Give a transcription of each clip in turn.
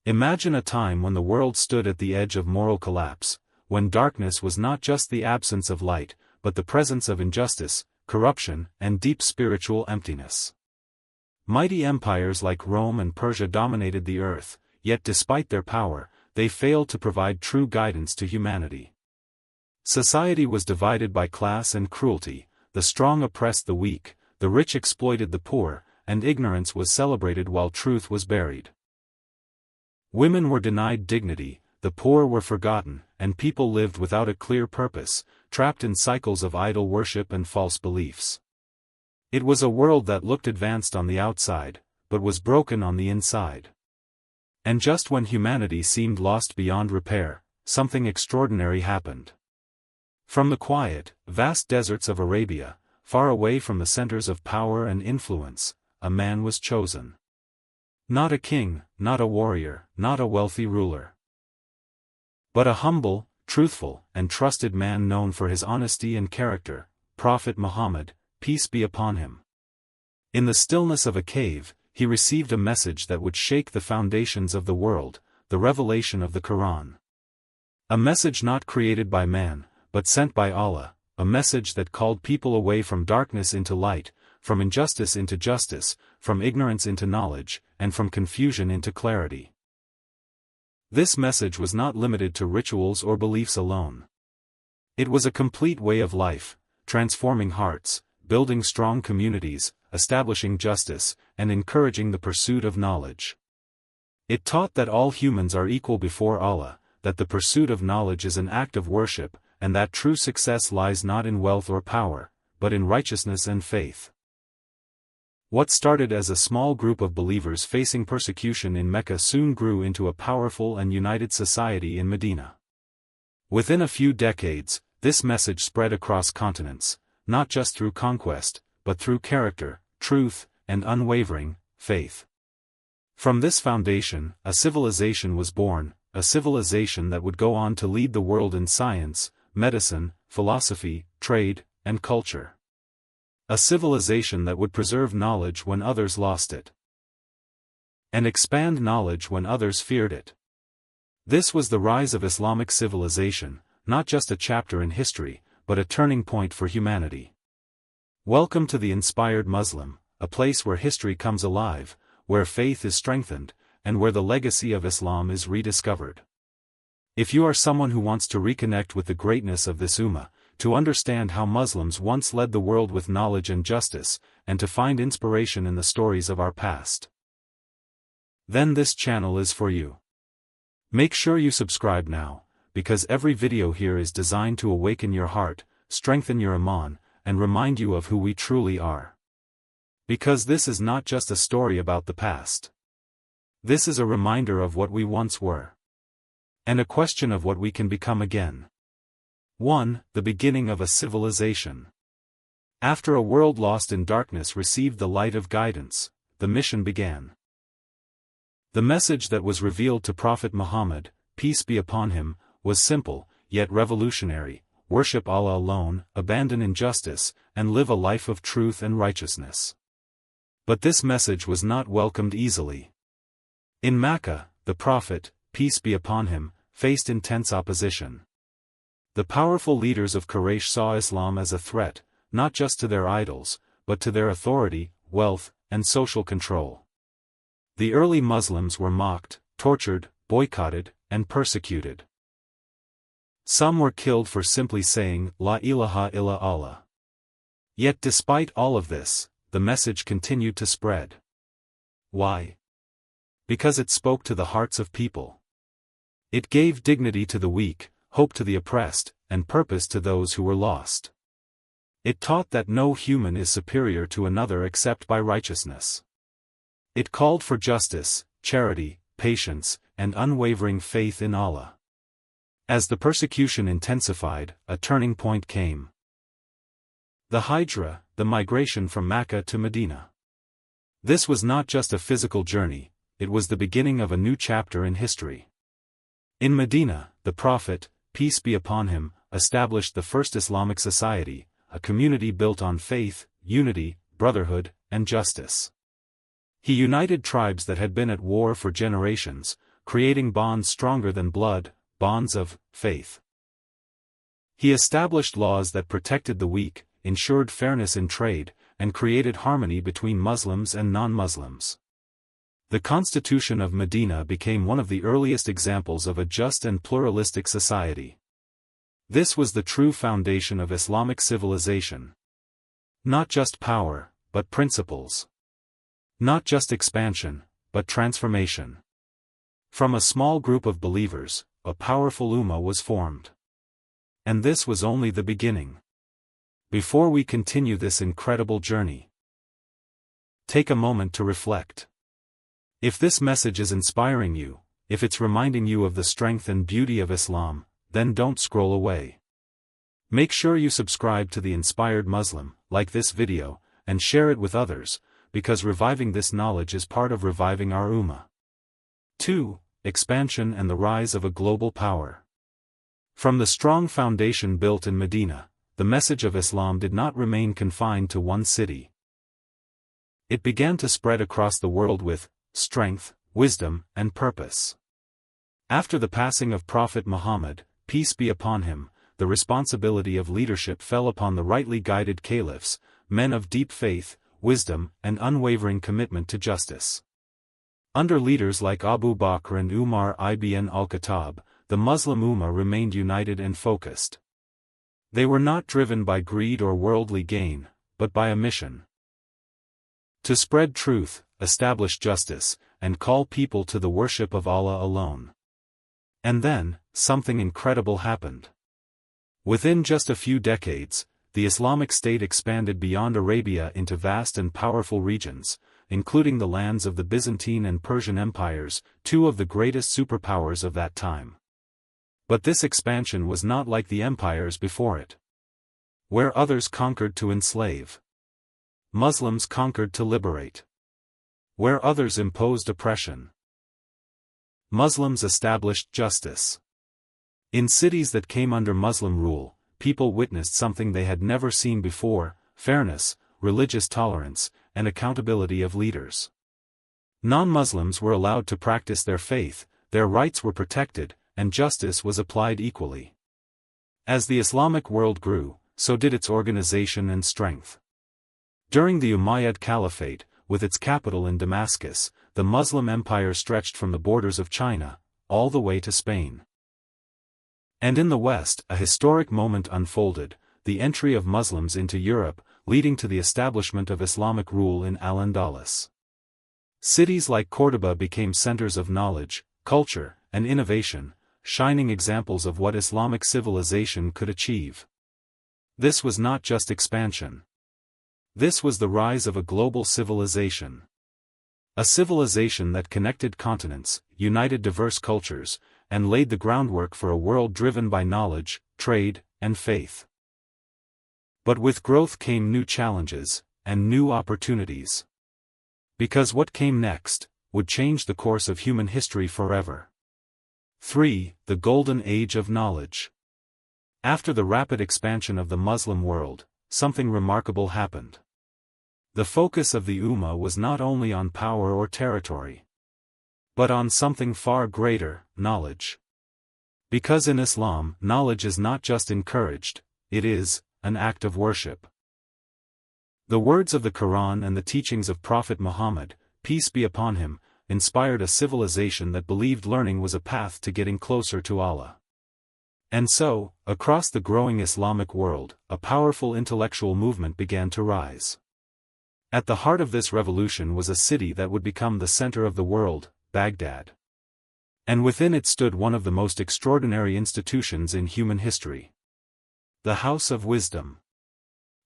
Imagine a time when the world stood at the edge of moral collapse, when darkness was not just the absence of light, but the presence of injustice, corruption, and deep spiritual emptiness. Mighty empires like Rome and Persia dominated the earth, yet despite their power, they failed to provide true guidance to humanity. Society was divided by class and cruelty, the strong oppressed the weak, the rich exploited the poor, and ignorance was celebrated while truth was buried. Women were denied dignity, the poor were forgotten, and people lived without a clear purpose, trapped in cycles of idol worship and false beliefs. It was a world that looked advanced on the outside, but was broken on the inside. And just when humanity seemed lost beyond repair, something extraordinary happened. From the quiet, vast deserts of Arabia, far away from the centers of power and influence, a man was chosen. Not a king, not a warrior, not a wealthy ruler, but a humble, truthful, and trusted man known for his honesty and character, Prophet Muhammad, peace be upon him. In the stillness of a cave, he received a message that would shake the foundations of the world, the revelation of the Qur'an. A message not created by man, but sent by Allah, a message that called people away from darkness into light, from injustice into justice, from ignorance into knowledge, and from confusion into clarity. This message was not limited to rituals or beliefs alone. It was a complete way of life, transforming hearts, building strong communities, establishing justice, and encouraging the pursuit of knowledge. It taught that all humans are equal before Allah, that the pursuit of knowledge is an act of worship, and that true success lies not in wealth or power, but in righteousness and faith. What started as a small group of believers facing persecution in Mecca soon grew into a powerful and united society in Medina. Within a few decades, this message spread across continents, not just through conquest, but through character, truth, and unwavering faith. From this foundation, a civilization was born, a civilization that would go on to lead the world in science, medicine, philosophy, trade, and culture. A civilization that would preserve knowledge when others lost it, and expand knowledge when others feared it. This was the rise of Islamic civilization, not just a chapter in history, but a turning point for humanity. Welcome to the Inspired Muslim, a place where history comes alive, where faith is strengthened, and where the legacy of Islam is rediscovered. If you are someone who wants to reconnect with the greatness of this Ummah, to understand how Muslims once led the world with knowledge and justice, and to find inspiration in the stories of our past, then this channel is for you. Make sure you subscribe now, because every video here is designed to awaken your heart, strengthen your iman, and remind you of who we truly are. Because this is not just a story about the past. This is a reminder of what we once were, and a question of what we can become again. 1. The beginning of a civilization. After a world lost in darkness received the light of guidance, the mission began. The message that was revealed to Prophet Muhammad, peace be upon him, was simple, yet revolutionary: worship Allah alone, abandon injustice, and live a life of truth and righteousness. But this message was not welcomed easily. In Mecca, the Prophet, peace be upon him, faced intense opposition. The powerful leaders of Quraysh saw Islam as a threat, not just to their idols, but to their authority, wealth, and social control. The early Muslims were mocked, tortured, boycotted, and persecuted. Some were killed for simply saying, La ilaha illa Allah. Yet despite all of this, the message continued to spread. Why? Because it spoke to the hearts of people. It gave dignity to the weak, hope to the oppressed, and purpose to those who were lost. It taught that no human is superior to another except by righteousness. It called for justice, charity, patience, and unwavering faith in Allah. As the persecution intensified, a turning point came. The Hijra, the migration from Mecca to Medina. This was not just a physical journey, it was the beginning of a new chapter in history. In Medina, the Prophet, peace be upon him, established the first Islamic society, a community built on faith, unity, brotherhood, and justice. He united tribes that had been at war for generations, creating bonds stronger than blood, bonds of faith. He established laws that protected the weak, ensured fairness in trade, and created harmony between Muslims and non-Muslims. The Constitution of Medina became one of the earliest examples of a just and pluralistic society. This was the true foundation of Islamic civilization. Not just power, but principles. Not just expansion, but transformation. From a small group of believers, a powerful Ummah was formed. And this was only the beginning. Before we continue this incredible journey, take a moment to reflect. If this message is inspiring you, if it's reminding you of the strength and beauty of Islam, then don't scroll away. Make sure you subscribe to the Inspired Muslim, like this video, and share it with others, because reviving this knowledge is part of reviving our Ummah. 2. Expansion and the rise of a global power. From the strong foundation built in Medina, the message of Islam did not remain confined to one city. It began to spread across the world with strength, wisdom, and purpose. After the passing of Prophet Muhammad, peace be upon him, the responsibility of leadership fell upon the rightly guided caliphs, men of deep faith, wisdom, and unwavering commitment to justice. Under leaders like Abu Bakr and Umar ibn al-Khattab, the Muslim Ummah remained united and focused. They were not driven by greed or worldly gain, but by a mission: to spread truth, establish justice, and call people to the worship of Allah alone. And then, something incredible happened. Within just a few decades, the Islamic State expanded beyond Arabia into vast and powerful regions, including the lands of the Byzantine and Persian empires, two of the greatest superpowers of that time. But this expansion was not like the empires before it. Where others conquered to enslave, Muslims conquered to liberate. Where others imposed oppression, Muslims established justice. In cities that came under Muslim rule, people witnessed something they had never seen before: fairness, religious tolerance, and accountability of leaders. Non-Muslims were allowed to practice their faith, their rights were protected, and justice was applied equally. As the Islamic world grew, so did its organization and strength. During the Umayyad Caliphate, with its capital in Damascus, the Muslim empire stretched from the borders of China, all the way to Spain. And in the West, a historic moment unfolded: the entry of Muslims into Europe, leading to the establishment of Islamic rule in Al-Andalus. Cities like Córdoba became centers of knowledge, culture, and innovation, shining examples of what Islamic civilization could achieve. This was not just expansion. This was the rise of a global civilization. A civilization that connected continents, united diverse cultures, and laid the groundwork for a world driven by knowledge, trade, and faith. But with growth came new challenges, and new opportunities. Because what came next would change the course of human history forever. 3. The Golden Age of Knowledge. After the rapid expansion of the Muslim world, something remarkable happened. The focus of the Ummah was not only on power or territory, but on something far greater: knowledge. Because in Islam, knowledge is not just encouraged, it is an act of worship. The words of the Qur'an and the teachings of Prophet Muhammad, peace be upon him, inspired a civilization that believed learning was a path to getting closer to Allah. And so, across the growing Islamic world, a powerful intellectual movement began to rise. At the heart of this revolution was a city that would become the center of the world: Baghdad. And within it stood one of the most extraordinary institutions in human history: the House of Wisdom.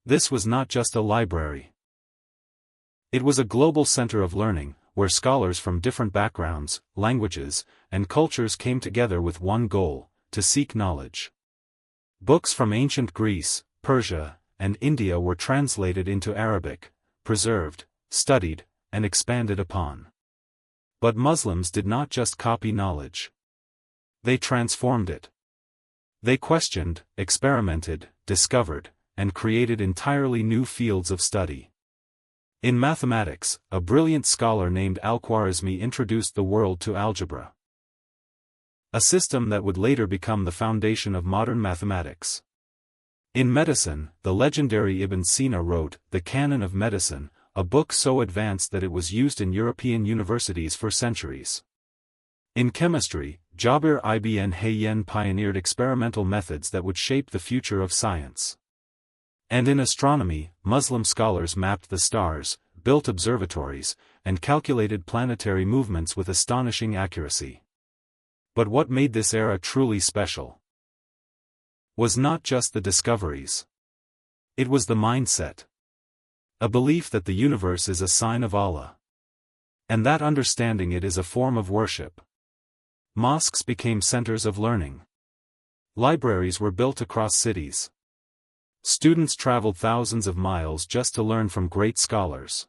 This was not just a library. It was a global center of learning, where scholars from different backgrounds, languages, and cultures came together with one goal: to seek knowledge. Books from ancient Greece, Persia, and India were translated into Arabic, preserved, studied, and expanded upon. But Muslims did not just copy knowledge. They transformed it. They questioned, experimented, discovered, and created entirely new fields of study. In mathematics, a brilliant scholar named Al-Khwarizmi introduced the world to algebra. A system that would later become the foundation of modern mathematics. In medicine, the legendary Ibn Sina wrote The Canon of Medicine, a book so advanced that it was used in European universities for centuries. In chemistry, Jabir ibn Hayyan pioneered experimental methods that would shape the future of science. And in astronomy, Muslim scholars mapped the stars, built observatories, and calculated planetary movements with astonishing accuracy. But what made this era truly special was not just the discoveries. It was the mindset. A belief that the universe is a sign of Allah. And that understanding it is a form of worship. Mosques became centers of learning. Libraries were built across cities. Students traveled thousands of miles just to learn from great scholars.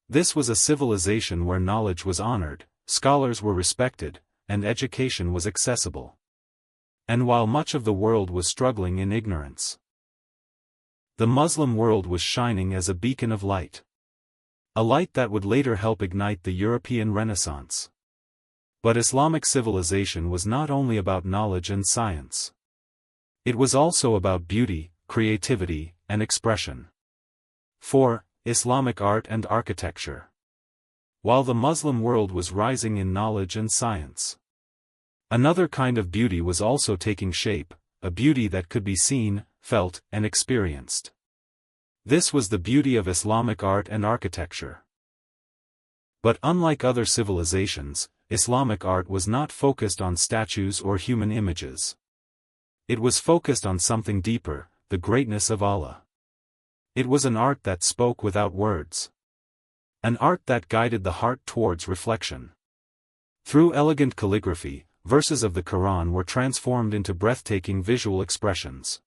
This was a civilization where knowledge was honored, scholars were respected, and education was accessible. And while much of the world was struggling in ignorance, the Muslim world was shining as a beacon of light. A light that would later help ignite the European Renaissance. But Islamic civilization was not only about knowledge and science. It was also about beauty, creativity, and expression. 4. Islamic art and architecture. While the Muslim world was rising in knowledge and science, another kind of beauty was also taking shape, a beauty that could be seen, felt, and experienced. This was the beauty of Islamic art and architecture. But unlike other civilizations, Islamic art was not focused on statues or human images. It was focused on something deeper, the greatness of Allah. It was an art that spoke without words. An art that guided the heart towards reflection. Through elegant calligraphy, verses of the Qur'an were transformed into breathtaking visual expressions.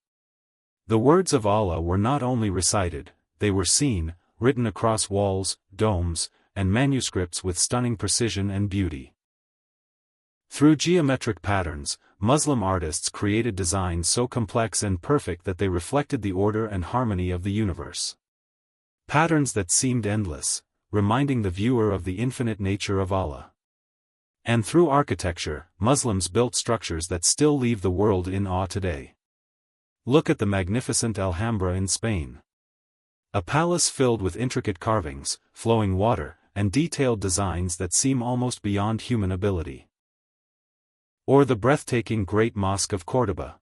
The words of Allah were not only recited, they were seen, written across walls, domes, and manuscripts with stunning precision and beauty. Through geometric patterns, Muslim artists created designs so complex and perfect that they reflected the order and harmony of the universe. Patterns that seemed endless, reminding the viewer of the infinite nature of Allah. And through architecture, Muslims built structures that still leave the world in awe today. Look at the magnificent Alhambra in Spain. A palace filled with intricate carvings, flowing water, and detailed designs that seem almost beyond human ability. Or the breathtaking Great Mosque of Córdoba.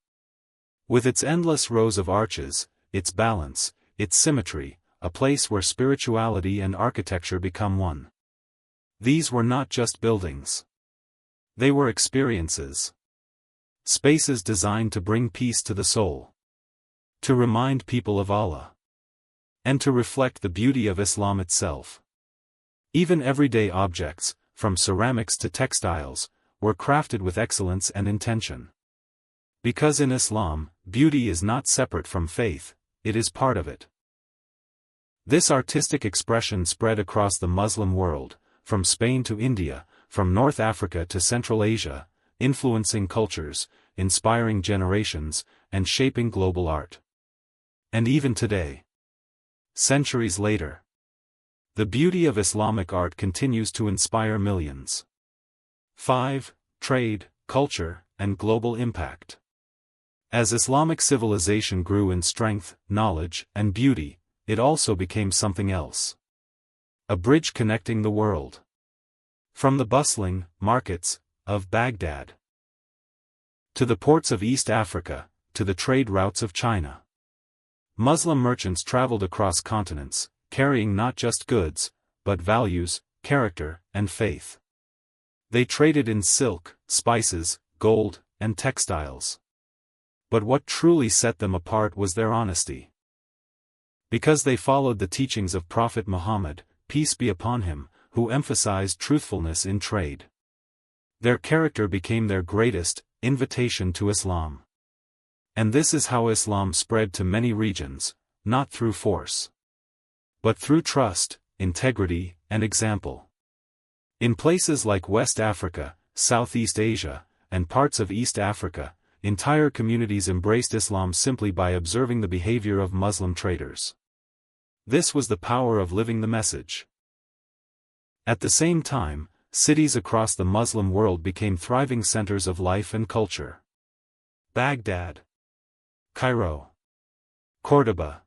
With its endless rows of arches, its balance, its symmetry, a place where spirituality and architecture become one. These were not just buildings. They were experiences. Spaces designed to bring peace to the soul. To remind people of Allah. And to reflect the beauty of Islam itself. Even everyday objects, from ceramics to textiles, were crafted with excellence and intention. Because in Islam, beauty is not separate from faith, it is part of it. This artistic expression spread across the Muslim world, from Spain to India, from North Africa to Central Asia, influencing cultures, inspiring generations, and shaping global art. And even today, centuries later, the beauty of Islamic art continues to inspire millions. 5. Trade, culture, and global impact. As Islamic civilization grew in strength, knowledge, and beauty, it also became something else. A bridge connecting the world. From the bustling markets of Baghdad to the ports of East Africa, to the trade routes of China, Muslim merchants traveled across continents, carrying not just goods, but values, character, and faith. They traded in silk, spices, gold, and textiles. But what truly set them apart was their honesty. Because they followed the teachings of Prophet Muhammad, peace be upon him, who emphasized truthfulness in trade. Their character became their greatest invitation to Islam. And this is how Islam spread to many regions, not through force, but through trust, integrity, and example. In places like West Africa, Southeast Asia, and parts of East Africa, entire communities embraced Islam simply by observing the behavior of Muslim traders. This was the power of living the message. At the same time, cities across the Muslim world became thriving centers of life and culture. Baghdad, Cairo, Cordoba.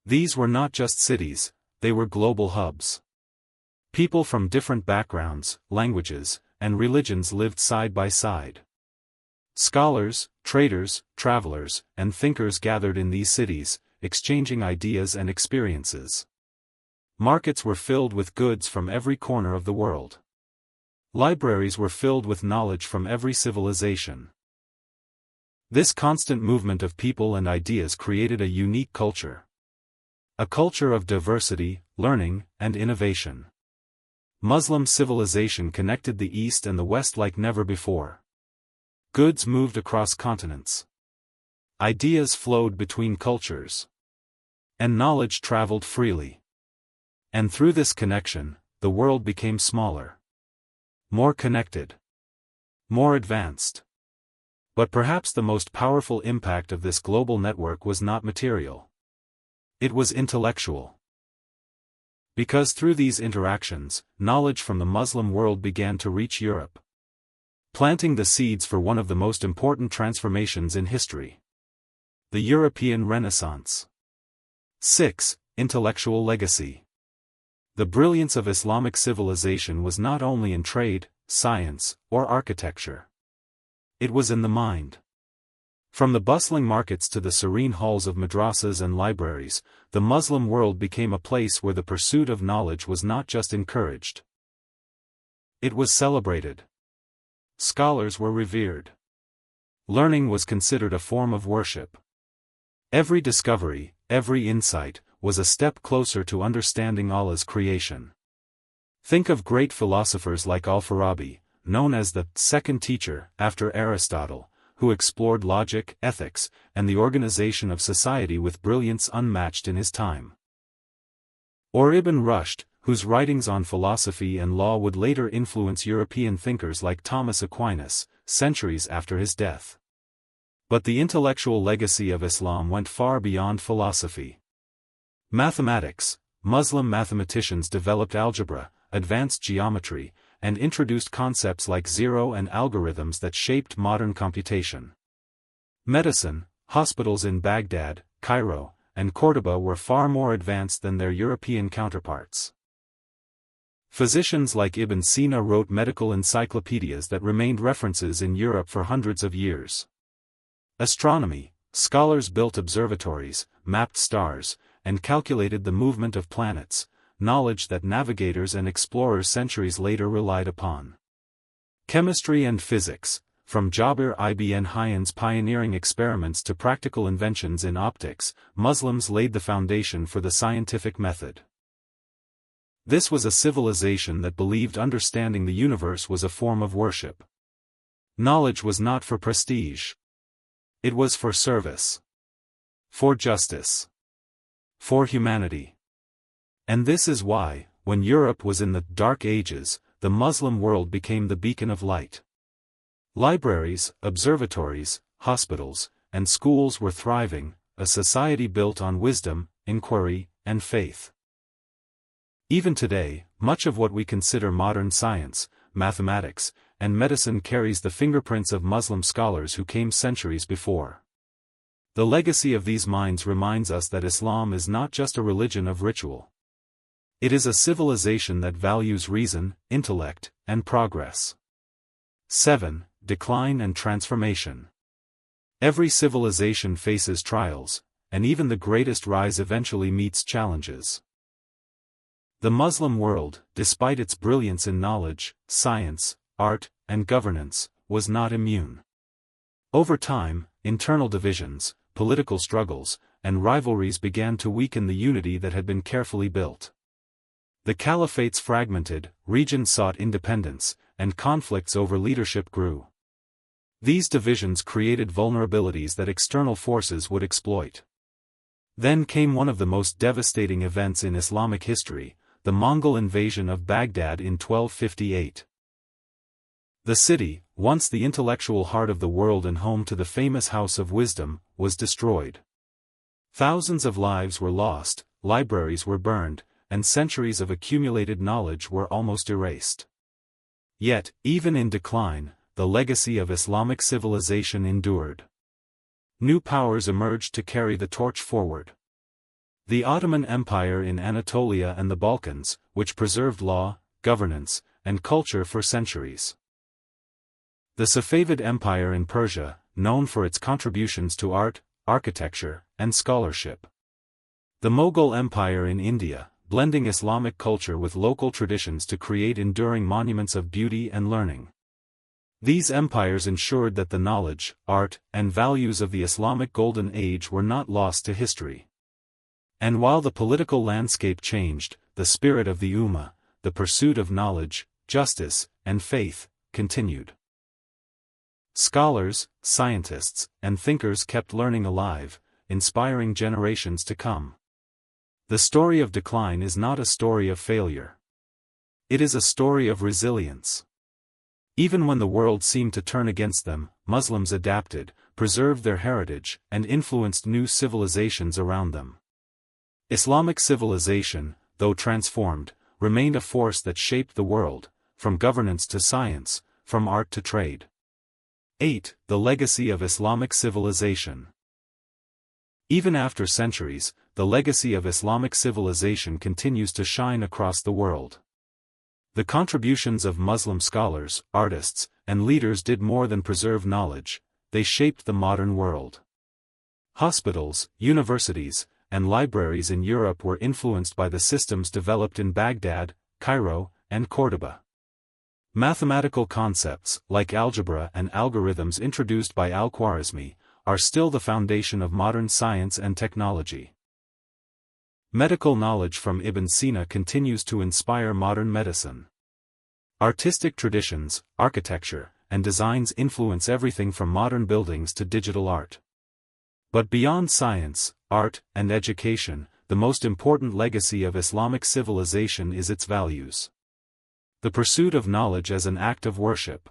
These were not just cities, they were global hubs. People from different backgrounds, languages, and religions lived side by side. Scholars, traders, travelers, and thinkers gathered in these cities, exchanging ideas and experiences. Markets were filled with goods from every corner of the world. Libraries were filled with knowledge from every civilization. This constant movement of people and ideas created a unique culture. A culture of diversity, learning, and innovation. Muslim civilization connected the East and the West like never before. Goods moved across continents. Ideas flowed between cultures. And knowledge traveled freely. And through this connection, the world became smaller. More connected. More advanced. But perhaps the most powerful impact of this global network was not material. It was intellectual. Because through these interactions, knowledge from the Muslim world began to reach Europe, planting the seeds for one of the most important transformations in history. The European Renaissance. 6. Intellectual legacy. The brilliance of Islamic civilization was not only in trade, science, or architecture. It was in the mind. From the bustling markets to the serene halls of madrasas and libraries, the Muslim world became a place where the pursuit of knowledge was not just encouraged. It was celebrated. Scholars were revered. Learning was considered a form of worship. Every discovery, every insight, was a step closer to understanding Allah's creation. Think of great philosophers like Al-Khwarizmi, known as the second teacher after Aristotle, who explored logic, ethics, and the organization of society with brilliance unmatched in his time. Or Ibn Rushd, whose writings on philosophy and law would later influence European thinkers like Thomas Aquinas, centuries after his death. But the intellectual legacy of Islam went far beyond philosophy. Mathematics. Muslim mathematicians developed algebra, advanced geometry, and introduced concepts like zero and algorithms that shaped modern computation. Medicine. Hospitals in Baghdad, Cairo, and Cordoba were far more advanced than their European counterparts. Physicians like Ibn Sina wrote medical encyclopedias that remained references in Europe for hundreds of years. Astronomy. Scholars built observatories, mapped stars, and calculated the movement of planets, knowledge that navigators and explorers centuries later relied upon. Chemistry and physics. From Jabir ibn Hayyan's pioneering experiments to practical inventions in optics, Muslims laid the foundation for the scientific method. This was a civilization that believed understanding the universe was a form of worship. Knowledge was not for prestige. It was for service. For justice. For humanity. And this is why, when Europe was in the Dark Ages, the Muslim world became the beacon of light. Libraries, observatories, hospitals, and schools were thriving, a society built on wisdom, inquiry, and faith. Even today, much of what we consider modern science, mathematics, and medicine carries the fingerprints of Muslim scholars who came centuries before. The legacy of these minds reminds us that Islam is not just a religion of ritual. It is a civilization that values reason, intellect, and progress. 7. Decline and transformation. Every civilization faces trials, and even the greatest rise eventually meets challenges. The Muslim world, despite its brilliance in knowledge, science, art, and governance, was not immune. Over time, internal divisions, political struggles, and rivalries began to weaken the unity that had been carefully built. The caliphates fragmented, regions sought independence, and conflicts over leadership grew. These divisions created vulnerabilities that external forces would exploit. Then came one of the most devastating events in Islamic history, the Mongol invasion of Baghdad in 1258. The city, once the intellectual heart of the world and home to the famous House of Wisdom, was destroyed. Thousands of lives were lost, libraries were burned, and centuries of accumulated knowledge were almost erased. Yet, even in decline, the legacy of Islamic civilization endured. New powers emerged to carry the torch forward. The Ottoman Empire in Anatolia and the Balkans, which preserved law, governance, and culture for centuries. The Safavid Empire in Persia, known for its contributions to art, architecture, and scholarship. The Mughal Empire in India, blending Islamic culture with local traditions to create enduring monuments of beauty and learning. These empires ensured that the knowledge, art, and values of the Islamic Golden Age were not lost to history. And while the political landscape changed, the spirit of the Ummah, the pursuit of knowledge, justice, and faith, continued. Scholars, scientists, and thinkers kept learning alive, inspiring generations to come. The story of decline is not a story of failure. It is a story of resilience. Even when the world seemed to turn against them, Muslims adapted, preserved their heritage, and influenced new civilizations around them. Islamic civilization, though transformed, remained a force that shaped the world, from governance to science, from art to trade. 8. The legacy of Islamic civilization. Even after centuries, the legacy of Islamic civilization continues to shine across the world. The contributions of Muslim scholars, artists, and leaders did more than preserve knowledge, they shaped the modern world. Hospitals, universities, and libraries in Europe were influenced by the systems developed in Baghdad, Cairo, and Cordoba. Mathematical concepts, like algebra and algorithms introduced by Al-Khwarizmi, are still the foundation of modern science and technology. Medical knowledge from Ibn Sina continues to inspire modern medicine. Artistic traditions, architecture, and designs influence everything from modern buildings to digital art. But beyond science, art, and education, the most important legacy of Islamic civilization is its values. The pursuit of knowledge as an act of worship.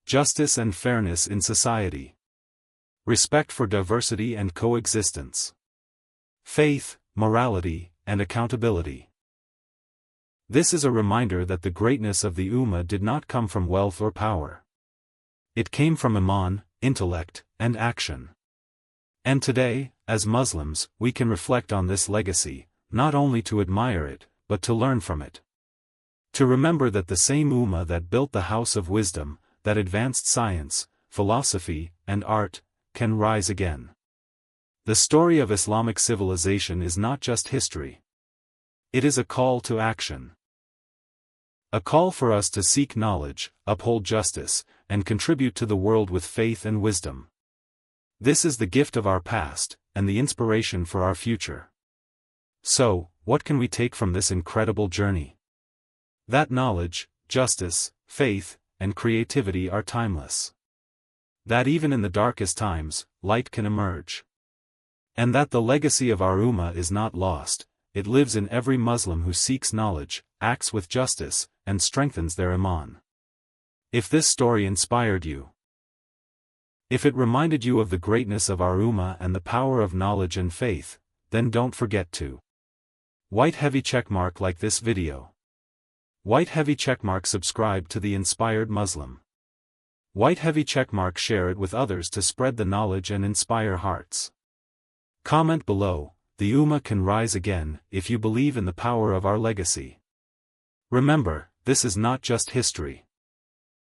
Justice and fairness in society. Respect for diversity and coexistence. Faith, morality, and accountability. This is a reminder that the greatness of the Ummah did not come from wealth or power. It came from Iman, intellect, and action. And today, as Muslims, we can reflect on this legacy, not only to admire it, but to learn from it. To remember that the same Ummah that built the house of wisdom, that advanced science, philosophy, and art, can rise again. The story of Islamic civilization is not just history. It is a call to action. A call for us to seek knowledge, uphold justice, and contribute to the world with faith and wisdom. This is the gift of our past, and the inspiration for our future. So, what can we take from this incredible journey? That knowledge, justice, faith, and creativity are timeless. That even in the darkest times, light can emerge. And that the legacy of our Ummah is not lost, it lives in every Muslim who seeks knowledge, acts with justice, and strengthens their Iman. If this story inspired you, if it reminded you of the greatness of our Ummah and the power of knowledge and faith, then don't forget to white heavy checkmark like this video. White heavy checkmark subscribe to the Inspired Muslim. White heavy checkmark share it with others to spread the knowledge and inspire hearts. Comment below, the Ummah can rise again, if you believe in the power of our legacy. Remember, this is not just history.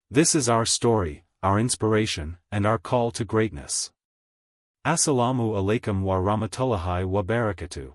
This is our story, our inspiration, and our call to greatness. Assalamu alaikum wa rahmatullahi wa barakatuh.